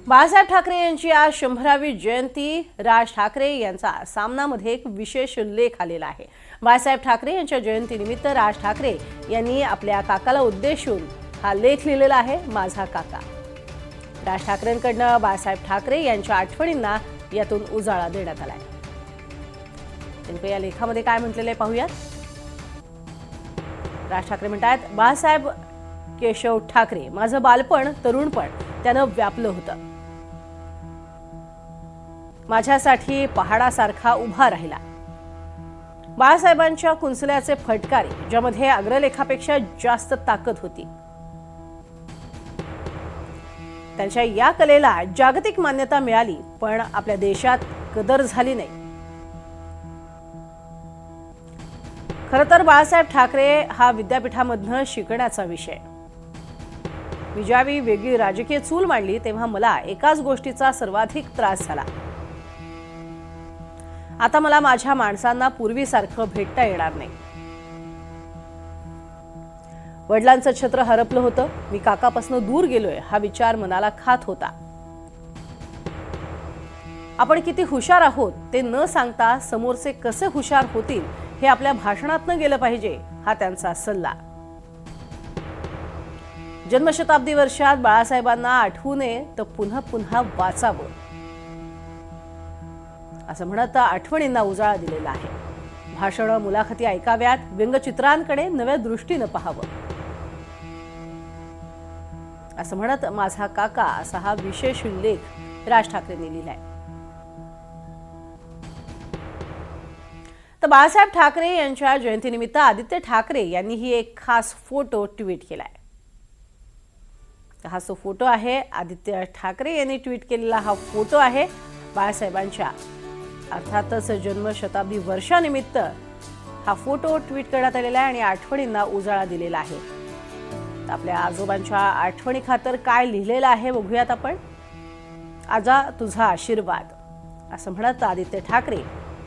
बाळासाहेब ठाकरे यांची आज 100वी जयंती. राज ठाकरे यांचा सामनामध्ये एक विशेष लेख आलेला आहे. बाळासाहेब ठाकरे यांच्या जयंतीनिमित्त राज ठाकरे यांनी आपल्या काकाला उद्देशून हा लेख लिहिलेला आहे, माझा काका. राज ठाकरेंकडून बाळासाहेब ठाकरे यांच्या आठवणींना यातून उजाळा देण्यात आलाय. नेमकं या लेखामध्ये काय म्हटलेलं आहे पाहूयात. राज ठाकरे म्हणतात, बाळासाहेब केशव ठाकरे माझं बालपण तरुणपण त्यानं व्यापलं होतं. माझ्यासाठी पहाडासारखा उभा राहिला. बाळासाहेबांच्या कुंचल्याचे फटकारे ज्यामध्ये अग्रलेखापेक्षा जास्त ताकद होती. त्यांच्या या कलेला जागतिक मान्यता मिळाली, पण आपल्या देशात कदर झाली नाही. खरं तर बाळासाहेब ठाकरे हा विद्यापीठामधनं शिकण्याचा विषय. मी ज्यावेळी वेगळी राजकीय चूल मांडली तेव्हा मला एकाच गोष्टीचा सर्वाधिक त्रास झाला. आता मला माझ्या माणसांना पूर्वीसारखं भेटता येणार नाही. वडिलांचं छत्र हरपलं होतं. मी काकापासून दूर गेलोय हा विचार मनाला खात होता. आपण किती हुशार आहोत ते न सांगता समोरचे कसे हुशार होतील हे आपल्या भाषणातनं गेलं पाहिजे, हा त्यांचा सल्ला. जन्मशताब्दी वर्षात बाळासाहेबांना आठवू नये तर पुन्हा पुन्हा वाचावं असं म्हणत आठवणींना उजाळा दिलेला आहे. भाषणं मुलाखती ऐकाव्यात, व्यंगचित्रांकडे नव्या दृष्टीनं पाहावं असं म्हणत माझा काका असा हा विशेष लेख राज ठाकरेंनी लिहिलाय. तर बाळासाहेब ठाकरे यांच्या जयंतीनिमित्त आदित्य ठाकरे यांनीही एक खास फोटो ट्विट केलाय. हा जो फोटो आहे, आदित्य ठाकरे यांनी ट्विट केलेला हा फोटो आहे. बाळासाहेबांच्या अर्थातच जन्मशताब्दी वर्षानिमित्त हा फोटो ट्विट करण्यात आलेला आहे आणि आठवणींना उजाळा दिलेला आहे. आपल्या आजोबांच्या आठवणी खातर काय लिहिलेलं आहे बघूयात आपण. आजा तुझा आशीर्वाद असं म्हणत आदित्य ठाकरे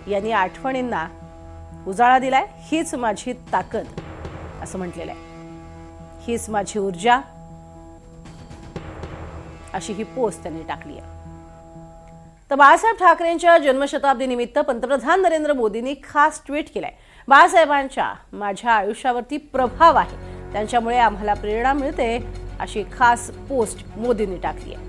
यांनी आठवणींना उजाळा दिलाय. हीच माझी ताकद असं म्हटलेलं आहे. हीच माझी ऊर्जा अशी ही पोस्ट त्यांनी टाकली आहे. तर बाळासाहेब ठाकरेंच्या जन्मशताब्दी निमित्त पंतप्रधान नरेंद्र मोदींनी खास ट्विट केलंय. बाळासाहेबांच्या माझ्या आयुष्यावरती प्रभाव आहे, त्यांच्यामुळे आम्हाला प्रेरणा मिळते अशी खास पोस्ट मोदींनी टाकली आहे.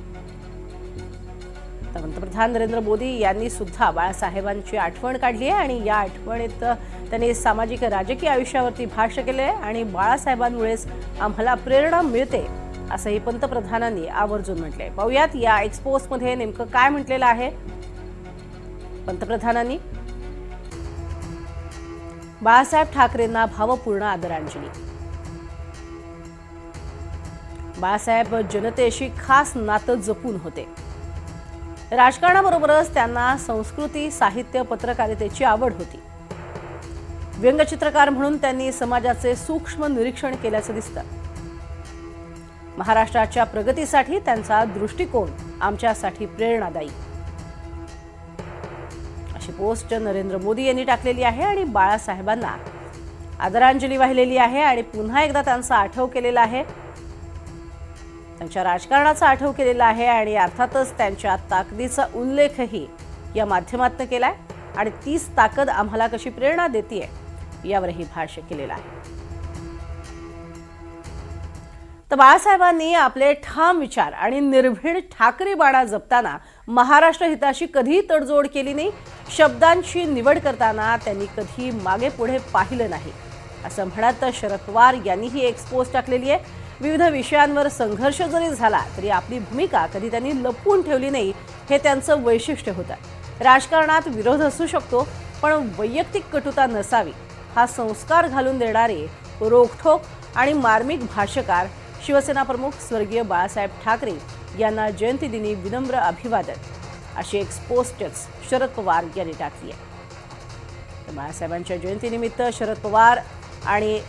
तर पंतप्रधान नरेंद्र मोदी यांनी सुद्धा बाळासाहेबांची आठवण काढली आहे आणि या आठवणीत त्यांनी सामाजिक राजकीय आयुष्यावरती भाष्य केले आणि बाळासाहेबांमुळेच आम्हाला प्रेरणा मिळते असंही पंतप्रधानांनी आवर्जून म्हटलंय. पाहूयात या एक्सपोजमध्ये नेमकं काय म्हटलेलं आहे पंतप्रधानांनी. बाळासाहेब ठाकरेंना भावपूर्ण आदरांजली. बाळासाहेब जनतेशी खास नातं जपून होते. राजकारणाबरोबरच त्यांना संस्कृती, साहित्य, पत्रकारितेची आवड होती. व्यंगचित्रकार म्हणून त्यांनी समाजाचे सूक्ष्म निरीक्षण केल्याचं दिसतं. महाराष्ट्राच्या प्रगतीसाठी त्यांचा दृष्टिकोन आमच्यासाठी प्रेरणादायी अशी पोस्ट नरेंद्र मोदी यांनी टाकलेली आहे आणि बाळासाहेबांना आदरांजली वाहिलेली आहे आणि पुन्हा एकदा त्यांचा आठव केलेला आहे. त्यांच्या राजकारणाचा आठव केलेला आहे आणि अर्थातच त्यांच्या ताकदीचा उल्लेखही या माध्यमातून केलाय आणि तीच ताकद आम्हाला कशी प्रेरणा देतेय यावरही भाष्य केलेलं आहे. तर बाळासाहेबांनी आपले ठाम विचार आणि निर्भीड ठाकरे बाणा जपताना महाराष्ट्र हिताशी कधीही तडजोड केली नाही. शब्दांची निवड करताना त्यांनी कधी मागे पुढे पाहिलं नाही असं म्हणत शरद पवार यांनीही एक पोस्ट टाकलेली आहे. विविध विषयांवर संघर्ष जरी झाला तरी आपली भूमिका कधी त्यांनी लपवून ठेवली नाही, हे त्यांचं वैशिष्ट्य होतं. राजकारणात विरोध असू शकतो पण वैयक्तिक कटुता नसावी, हा संस्कार घालून देणारे रोखठोक आणि मार्मिक भाष्यकार शिवसेना प्रमुख स्वर्गीय बाळासाहेब ठाकरे यांना जयंतीदिनी विनम्र अभिवादन अशी एक पोस्टच शरद पवार यांनी टाकली आहे. बाळासाहेबांच्या जयंतीनिमित्त शरद पवार आणि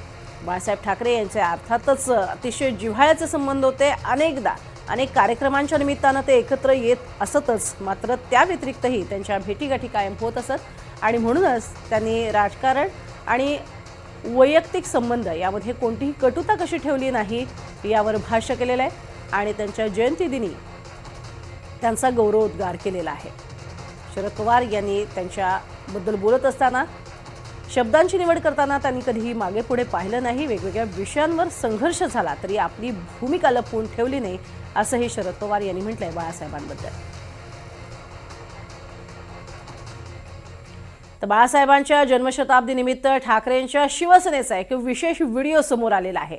बाळासाहेब ठाकरे यांचे अर्थातच अतिशय जिव्हाळ्याचे संबंध होते. अनेकदा अनेक कार्यक्रमांच्या निमित्तानं ते एकत्र येत असतच, मात्र त्या व्यतिरिक्तही त्यांच्या भेटीगाठी कायम होत असत आणि म्हणूनच त्यांनी राजकारण आणि वैयक्तिक संबंध यामध्ये कोणतीही कटुता कशी ठेवली नाही यावर भाष्य केलेलं आहे आणि त्यांच्या जयंतीदिनी त्यांचा गौरवोद्गार केलेला आहे. शरद पवार यांनी त्यांच्याबद्दल बोलत असताना शब्दांची निवड करताना त्यांनी कधीही मागे पुढे पाहिलं नाही. वेगवेगळ्या विषयांवर संघर्ष झाला तरी आपली भूमिका लपवून ठेवली नाही, असंही शरद पवार यांनी म्हटलंय बाळासाहेबांबद्दल. तर बाळासाहेबांच्या जन्मशताब्दीनिमित्त ठाकरेंच्या शिवसेनेचा एक विशेष व्हिडिओ समोर आलेला आहे.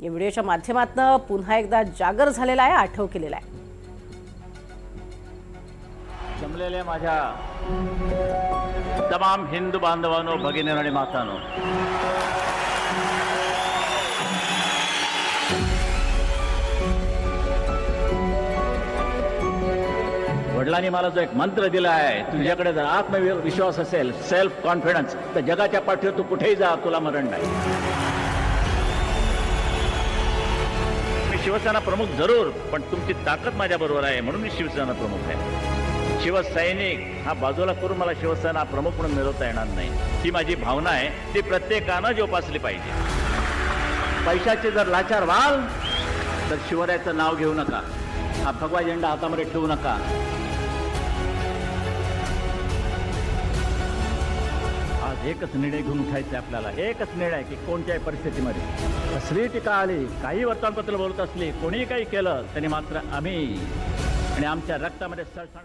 या व्हिडिओच्या माध्यमातून पुन्हा एकदा जागर झालेला आहे, आठव केलेला आहे. जमलेल्या माझ्या तमाम हिंदू बांधवांनो, भगिनी आणि मातांनो, वडिलांनी मला जो एक मंत्र दिला आहे, तुझ्याकडे जर आत्मविश्वास असेल, सेल्फ कॉन्फिडन्स, तर जगाच्या पाठीवर तू कुठेही जा, तुला मरण नाही. मी शिवसेना प्रमुख जरूर, पण तुमची ताकद माझ्या बरोबर आहे म्हणून मी शिवसेना प्रमुख आहे. शिवसैनिक हा बाजूला करून मला शिवसेना प्रमुख म्हणून मिळवता येणार नाही. ही माझी भावना आहे, ती प्रत्येकानं जोपासली पाहिजे. पैशाचे जर लाचार व्हाल तर शिवरायाचं नाव घेऊ नका, हा भगवा झेंडा हातामध्ये ठेवू नका. आज एकच निर्णय घेऊन उठायचा आपल्याला, एकच निर्णय की कोणत्याही परिस्थितीमध्ये कसली टीका आली, काही वर्तमानपत्र बोलत असली, कोणीही काही केलं, त्यांनी मात्र आम्ही आणि आमच्या रक्तामध्ये